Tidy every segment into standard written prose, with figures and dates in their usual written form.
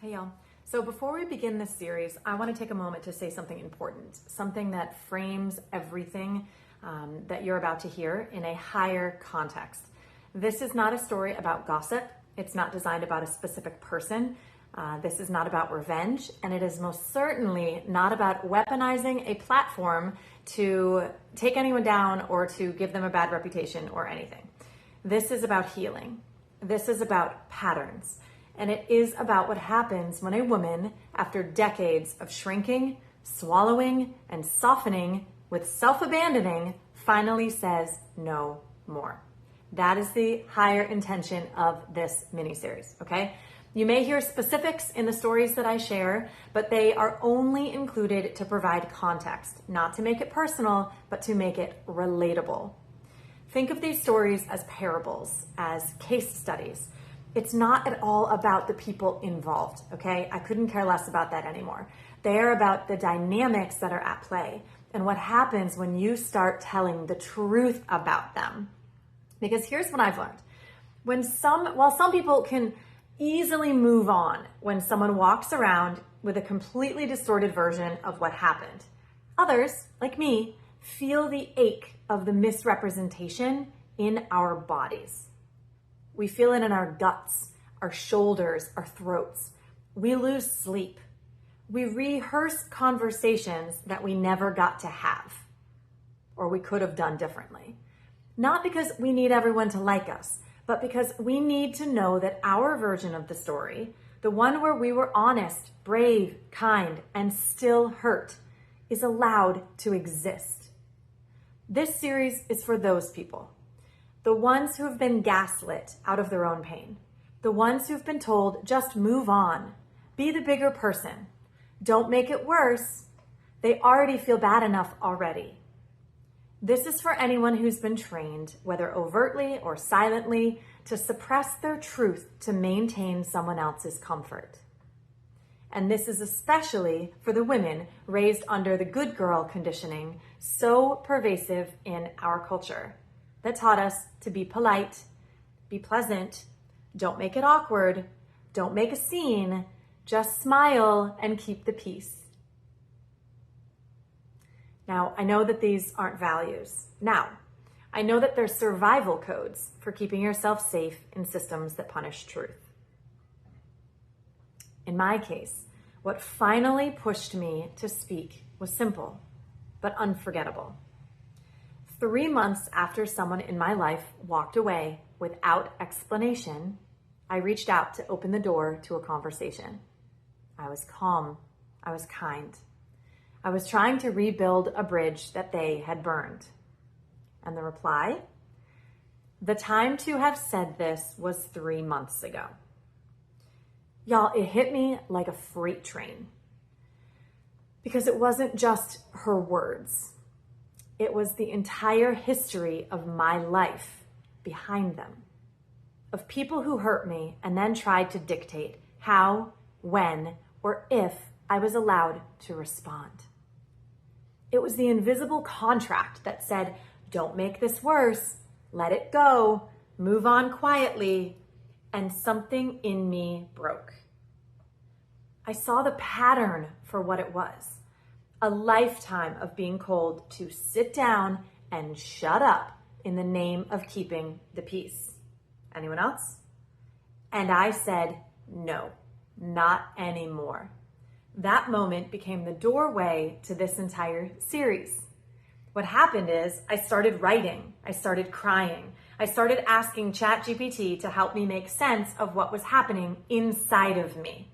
Hey y'all. So before we begin this series, I want to take a moment to say something important, something that frames everything that you're about to hear in a higher context. This is not a story about gossip. It's not designed about a specific person. This is not about revenge, and it is most certainly not about weaponizing a platform to take anyone down or to give them a bad reputation or anything. This is about healing. This is about patterns. And it is about what happens when a woman, after decades of shrinking, swallowing, and softening with self-abandoning, finally says no more. That is the higher intention of this miniseries, okay? You may hear specifics in the stories that I share, but they are only included to provide context, not to make it personal, but to make it relatable. Think of these stories as parables, as case studies. It's not at all about the people involved, okay? I couldn't care less about that anymore. They are about the dynamics that are at play and what happens when you start telling the truth about them. Because here's what I've learned. While some people can easily move on when someone walks around with a completely distorted version of what happened, others, like me, feel the ache of the misrepresentation in our bodies. We feel it in our guts, our shoulders, our throats. We lose sleep. We rehearse conversations that we never got to have, or we could have done differently. Not because we need everyone to like us, but because we need to know that our version of the story, the one where we were honest, brave, kind, and still hurt, is allowed to exist. This series is for those people. The ones who have been gaslit out of their own pain. The ones who've been told, just move on. Be the bigger person. Don't make it worse. They already feel bad enough already. This is for anyone who's been trained, whether overtly or silently, to suppress their truth to maintain someone else's comfort. And this is especially for the women raised under the good girl conditioning so pervasive in our culture, that taught us to be polite, be pleasant, don't make it awkward, don't make a scene, just smile and keep the peace. Now, I know that these aren't values. Now, I know that they're survival codes for keeping yourself safe in systems that punish truth. In my case, what finally pushed me to speak was simple, but unforgettable. 3 months after someone in my life walked away without explanation, I reached out to open the door to a conversation. I was calm. I was kind. I was trying to rebuild a bridge that they had burned. And the reply? The time to have said this was 3 months ago. Y'all, it hit me like a freight train. Because it wasn't just her words. It was the entire history of my life behind them, of people who hurt me and then tried to dictate how, when, or if I was allowed to respond. It was the invisible contract that said, don't make this worse, let it go, move on quietly, and something in me broke. I saw the pattern for what it was. A lifetime of being told to sit down and shut up in the name of keeping the peace. Anyone else? And I said, no, not anymore. That moment became the doorway to this entire series. What happened is I started writing, I started crying, I started asking ChatGPT to help me make sense of what was happening inside of me.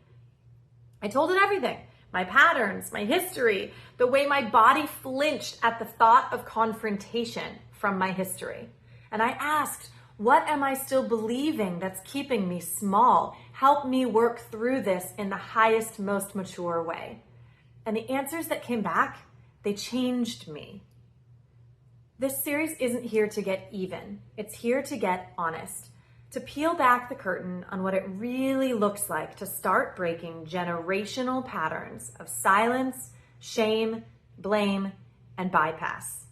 I told it everything. My patterns, my history, the way my body flinched at the thought of confrontation from my history. And I asked, what am I still believing that's keeping me small? Help me work through this in the highest, most mature way. And the answers that came back, they changed me. This series isn't here to get even. It's here to get honest. To peel back the curtain on what it really looks like to start breaking generational patterns of silence, shame, blame, and bypass.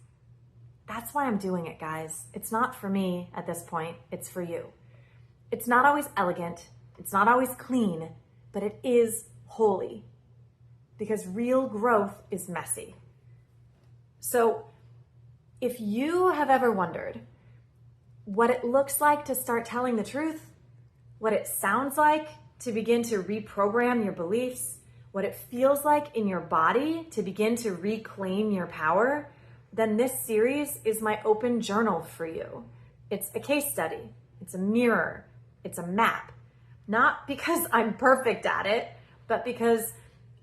That's why I'm doing it, guys. It's not for me at this point, it's for you. It's not always elegant, it's not always clean, but it is holy, because real growth is messy. So if you have ever wondered what it looks like to start telling the truth, what it sounds like to begin to reprogram your beliefs, what it feels like in your body to begin to reclaim your power, then this series is my open journal for you. It's a case study, it's a mirror, it's a map. Not because I'm perfect at it, but because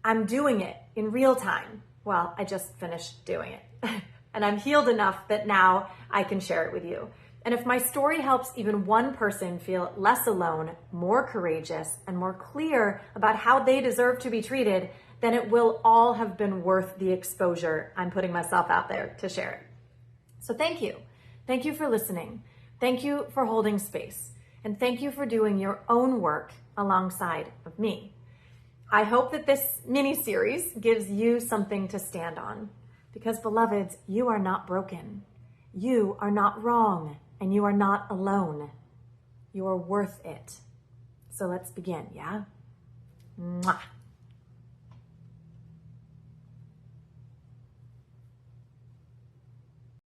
I'm doing it in real time. Well, I just finished doing it. And I'm healed enough that now I can share it with you. And if my story helps even one person feel less alone, more courageous, and more clear about how they deserve to be treated, then it will all have been worth the exposure I'm putting myself out there to share it. So thank you. Thank you for listening. Thank you for holding space. And thank you for doing your own work alongside of me. I hope that this mini-series gives you something to stand on. Because, beloveds, you are not broken. You are not wrong. And you are not alone. You are worth it. So let's begin, yeah? Mwah.